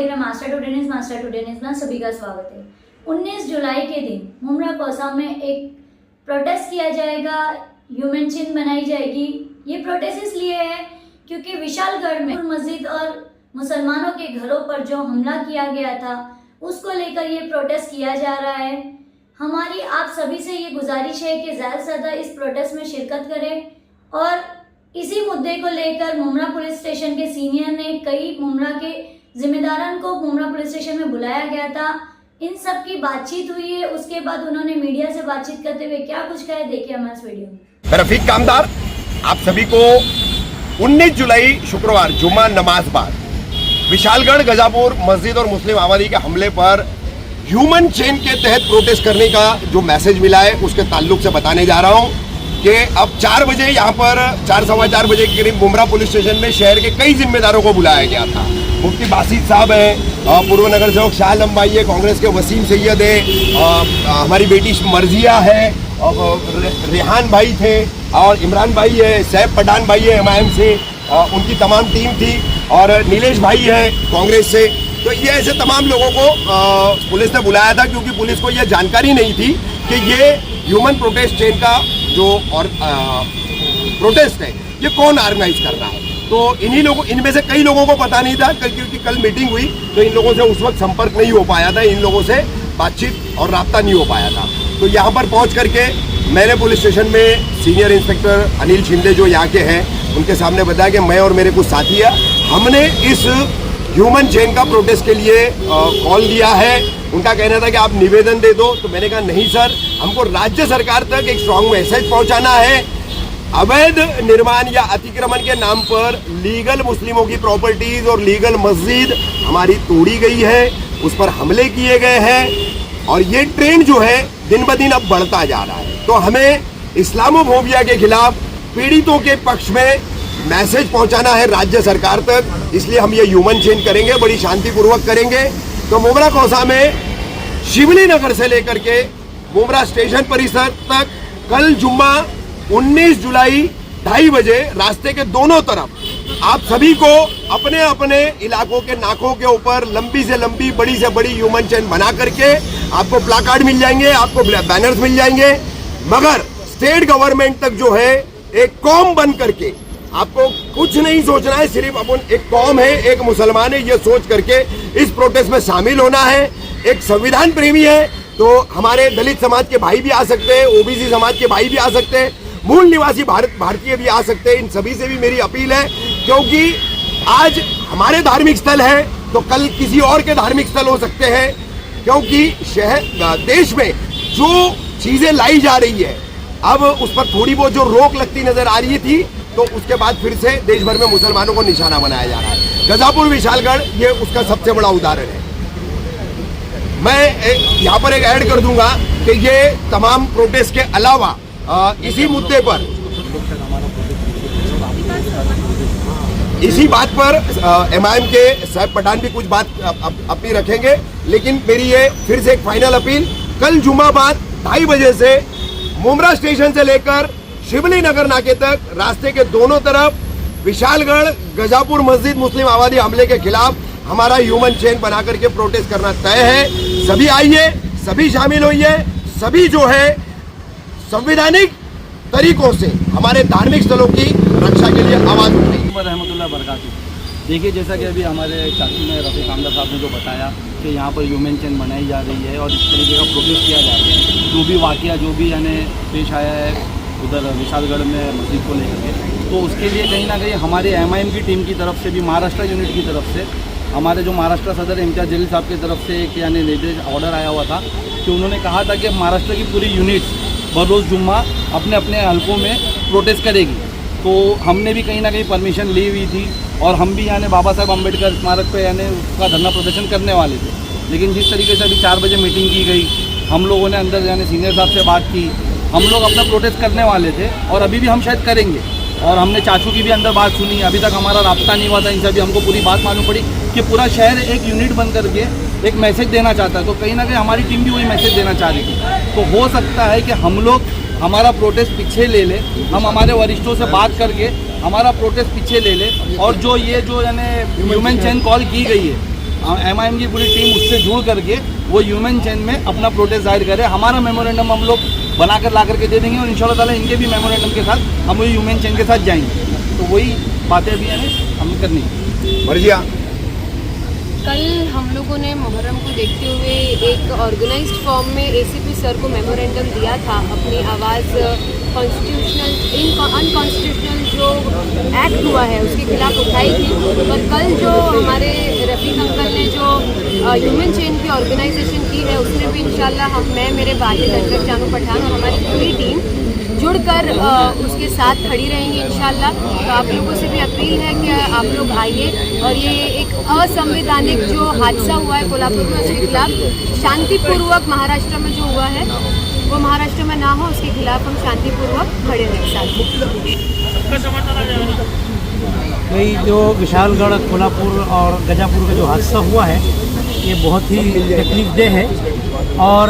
देख रहे हैं मास्टर टू टेनिस में सभी का स्वागत है। 19 जुलाई के दिन मुमरा कौसा में एक प्रोटेस्ट किया जाएगा, ह्यूमन चेन बनाई जाएगी। ये प्रोटेस्ट इसलिए है क्योंकि विशालगढ़ में मस्जिद और मुसलमानों के घरों पर जो हमला किया गया था उसको लेकर ये प्रोटेस्ट किया जा रहा है। हमारी आप सभी से ये गुजारिश है कि ज़्यादा से ज़्यादा इस प्रोटेस्ट में शिरकत करें। और इसी मुद्दे को लेकर मुमरा पुलिस स्टेशन के सीनियर ने कई मुमरा के जिम्मेदारों को मुमरा पुलिस स्टेशन में बुलाया गया था। इन सब की बातचीत हुई है। उसके बाद उन्होंने मीडिया से बातचीत करते हुए क्या कुछ कहा, देखिए हमारे इस वीडियो में। रफीक कामदार, आप सभी को 19 जुलाई शुक्रवार जुम्मा नमाज बाद विशालगढ़ गजापुर मस्जिद और मुस्लिम आबादी के हमले पर ह्यूमन चेन के तहत प्रोटेस्ट करने का जो मैसेज मिला है उसके ताल्लुक से बताने जा रहा हूं कि अब 4 बजे यहाँ पर 4 सवा 4 बजे के करीब मुमरा पुलिस स्टेशन में शहर के कई जिम्मेदारों को बुलाया गया था। मुफ्ती बासित साहब हैं, पूर्व नगर सेवक शाह आलम भाई है, कांग्रेस के वसीम सैयद है, हमारी बेटी मर्जिया है, रेहान भाई थे और इमरान भाई है, सैफ पठान भाई है MIM से, उनकी तमाम टीम थी और नीलेश भाई है कांग्रेस से। तो ये ऐसे तमाम लोगों को पुलिस ने बुलाया था क्योंकि पुलिस को यह जानकारी नहीं थी कि ये ह्यूमन प्रोटेस्ट चेन का जो और प्रोटेस्ट है ये कौन ऑर्गेनाइज कर रहा है। तो इनमें से कई लोगों को पता नहीं था क्योंकि कल मीटिंग हुई तो इन लोगों से उस वक्त संपर्क नहीं हो पाया था, इन लोगों से बातचीत और राब्ता नहीं हो पाया था। तो यहाँ पर पहुँच करके मैंने पुलिस स्टेशन में सीनियर इंस्पेक्टर अनिल शिंदे जो यहाँ के हैं उनके सामने बताया कि मैं और मेरे कुछ साथी है, हमने इस ह्यूमन चेन का प्रोटेस्ट के लिए कॉल दिया है। उनका कहना था कि आप निवेदन दे दो, तो मैंने कहा नहीं सर, हमको राज्य सरकार तक एक स्ट्रॉन्ग मैसेज पहुंचाना है। अवैध निर्माण या अतिक्रमण के नाम पर लीगल मुस्लिमों की प्रॉपर्टीज और लीगल मस्जिद हमारी तोड़ी गई है, उस पर हमले किए गए हैं और ये ट्रेंड जो है दिन ब दिन अब बढ़ता जा रहा है। तो हमें इस्लामोफोबिया के खिलाफ पीड़ितों के पक्ष में मैसेज पहुंचाना है राज्य सरकार तक, इसलिए हम ये ह्यूमन चेन करेंगे, बड़ी शांतिपूर्वक करेंगे। तो मुमरा कौसा में शिवली नगर से लेकर के मुमरा स्टेशन परिसर तक कल जुम्मा 19 जुलाई 2:30 बजे रास्ते के दोनों तरफ आप सभी को अपने अपने इलाकों के नाकों के ऊपर लंबी से लंबी बड़ी से बड़ी ह्यूमन चेन बना करके आपको प्लाकार्ड मिल जाएंगे, आपको बैनर्स मिल जाएंगे। मगर स्टेट गवर्नमेंट तक जो है एक कौम बन करके आपको कुछ नहीं सोचना है, सिर्फ अपन एक कौम है, एक मुसलमान है, ये सोच करके इस प्रोटेस्ट में शामिल होना है। एक संविधान प्रेमी है तो हमारे दलित समाज के भाई भी आ सकते हैं, OBC समाज के भाई भी आ सकते हैं, मूल निवासी भारतीय भी आ सकते हैं। इन सभी से भी मेरी अपील है क्योंकि आज हमारे धार्मिक स्थल है तो कल किसी और के धार्मिक स्थल हो सकते हैं। क्योंकि देश में जो चीजें लाई जा रही है अब उस पर थोड़ी बहुत जो रोक लगती नजर आ रही थी तो उसके बाद फिर से देश भर में मुसलमानों को निशाना बनाया जा रहा है। गजापुर विशालगढ़ ये उसका सबसे बड़ा उदाहरण है। मैं यहाँ पर एक ऐड कर दूंगा कि ये तमाम प्रोटेस्ट के अलावा इसी मुद्दे पर इसी बात पर MIM के सैफ पठान भी कुछ बात अपनी रखेंगे। लेकिन मेरी ये फिर से एक फाइनल अपील, कल जुम्मा बाद 2:30 बजे से मुमरा स्टेशन से लेकर शिवली नगर नाके तक रास्ते के दोनों तरफ विशालगढ़ गजापुर मस्जिद मुस्लिम आबादी हमले के खिलाफ हमारा ह्यूमन चेन बना करके प्रोटेस्ट करना तय है। सभी आइए, सभी शामिल होइए, सभी जो है संवैधानिक तरीकों से हमारे धार्मिक स्थलों की रक्षा के लिए आवाज उठाइए। रहमतुल्लाह बरकातुहू। देखिए, जैसा कि अभी हमारे चाची ने रफीक कामदार साहब ने जो बताया कि यहाँ पर ह्यूमन चेन बनाई जा रही है और इस तरीके का प्रोटेस्ट किया जा रहा है। जो भी वाकया जो भी यानी पेश आया है उधर विशालगढ़ में मस्जिद को लेकर के, तो उसके लिए कहीं ना कहीं हमारे MIM की टीम की तरफ से भी महाराष्ट्र यूनिट की तरफ से हमारे जो महाराष्ट्र सदर इम्तियाज जलील साहब की तरफ से एक यानी निर्देश ऑर्डर आया हुआ था कि उन्होंने कहा था कि महाराष्ट्र की पूरी यूनिट्स बरोज़ जुम्मा अपने अपने हलकों में प्रोटेस्ट करेगी। तो हमने भी कहीं ना कहीं परमिशन ली हुई थी और हम भी यानी बाबा साहब अम्बेडकर स्मारक पे यानी उसका धरना प्रदर्शन करने वाले थे। लेकिन जिस तरीके से अभी 4 बजे मीटिंग की गई, हम लोगों ने अंदर यानी सीनियर साहब से बात की, हम लोग अपना प्रोटेस्ट करने वाले थे और अभी भी हम शायद करेंगे। और हमने चाचू की भी अंदर बात सुनी, अभी तक हमारा राब्ता नहीं हुआ था इनसे, अभी हमको पूरी बात मालूम पड़ी कि पूरा शहर एक यूनिट बन करके एक मैसेज देना चाहता है। तो कहीं ना कहीं हमारी टीम भी वही मैसेज देना चाह रही थी। तो हो सकता है कि हम लोग हमारा प्रोटेस्ट पीछे ले ले, हम हमारे वरिष्ठों से बात करके हमारा प्रोटेस्ट पीछे ले ले और जो ये जो यानी ह्यूमन चेन कॉल की गई है MIM की पूरी टीम उससे जुड़ करके वो ह्यूमन चेन में अपना प्रोटेस्ट जाहिर करे। हमारा मेमोरेंडम हम लोग बना कर ला करके दे देंगे और इंशाल्लाह ताला इनके भी मेमोरेंडम के साथ हम वही ह्यूमन चेन के साथ जाएंगे। तो वही बातें भी हमें करनी है। मर्जिया, कल हम लोगों ने मुहर्रम को देखते हुए एक ऑर्गेनाइज्ड फॉर्म में ACP सर को मेमोरेंडम दिया था, अपनी आवाज़ अनकॉन्स्टिट्यूशनल जो एक्ट हुआ है उसके खिलाफ उठाई थी। पर कल जो हमारे रफ़ीक अंकल ने जो ह्यूमन चेन की ऑर्गेनाइजेशन की है उसमें भी इंशाल्लाह मैं मेरे वालिद अशरफ जानू पठान और हमारी पूरी टीम जुड़कर उसके साथ खड़ी रहेंगी इंशाल्लाह। तो आप लोगों से भी अपील है कि आप लोग आइए और ये एक असंवैधानिक जो हादसा हुआ है कोल्हापुर में उसके खिलाफ शांतिपूर्वक महाराष्ट्र में जो हुआ है वो महाराष्ट्र में ना हो, उसके खिलाफ हम शांतिपूर्वक खड़े रहें साथ। वही जो विशालगढ़, कोल्हापुर और गजापुर का जो हादसा हुआ है ये बहुत ही तकलीफदेह है और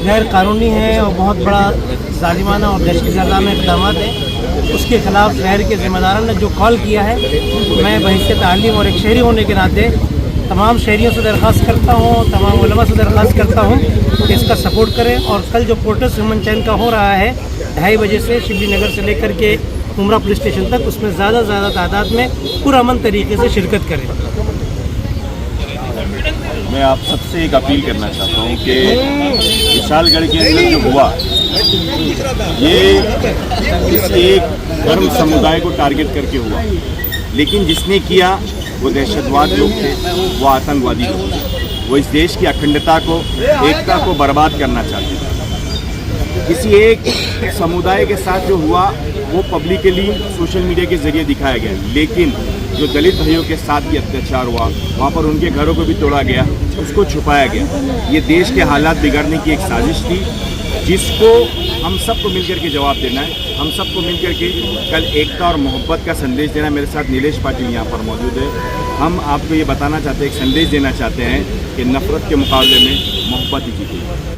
गैर कानूनी है और बहुत बड़ा जालिमाना और दहशतगर्दाना इक़दाम है। उसके ख़िलाफ़ शहर के ज़िम्मेदारों ने जो कॉल किया है, मैं बहैसियत आलिम और एक शहरी होने के नाते तमाम शहरियों से दरख्वास्त करता हूँ, तमाम उलमा से दरख्वास्त करता हूँ कि इसका सपोर्ट करें। और कल जो प्रोटेस्ट ह्यूमन चैन का हो रहा है 2:30 बजे से शिबली नगर से लेकर के उमरा पुलिस स्टेशन तक, उसमें ज़्यादा से ज़्यादा तादाद में पुरअमन तरीके से शिरकत करें। मैं आप सबसे एक अपील करना चाहता हूँ कि विशालगढ़ के अंदर जो हुआ ये किसी एक धर्म समुदाय को टारगेट करके हुआ, लेकिन जिसने किया वो दहशतवाद लोग थे, वो आतंकवादी लोग थे। वो इस देश की अखंडता को, एकता को बर्बाद करना चाहते थे। किसी एक समुदाय के साथ जो हुआ वो पब्लिकली सोशल मीडिया के ज़रिए दिखाया गया, लेकिन जो दलित भाइयों के साथ ये अत्याचार हुआ, वहाँ पर उनके घरों को भी तोड़ा गया, उसको छुपाया गया। ये देश के हालात बिगाड़ने की एक साजिश थी जिसको हम सबको मिलकर के जवाब देना है। हम सबको मिलकर के कल एकता और मोहब्बत का संदेश देना। मेरे साथ नीलेश पाटिल यहाँ पर मौजूद है। हम आपको ये बताना चाहते हैं, एक संदेश देना चाहते हैं कि नफ़रत के मुकाबले में मोहब्बत ही जीती है।